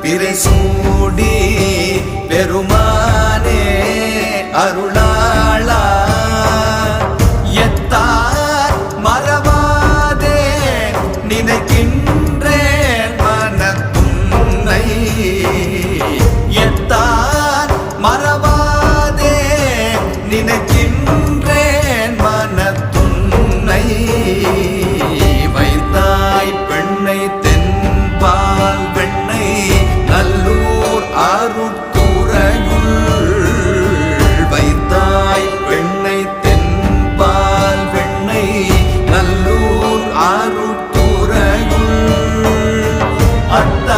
பிறைசூடி பெருமானே அருளாளா எத்தார் மறவாதே நினைக்கின்றேன் மனத்துன்னை எத்தார் மறவாதே நினைக்கின்றேன் மனத்துன்னை வைத்தாய் பெண்ணை தென்பால் வெண்ணை நல்லூர் அருட்துறையுள் வைத்தாய் பெண்ணை தென்பால் வெண்ணை நல்லூர் அருட்துறையுள் அத்த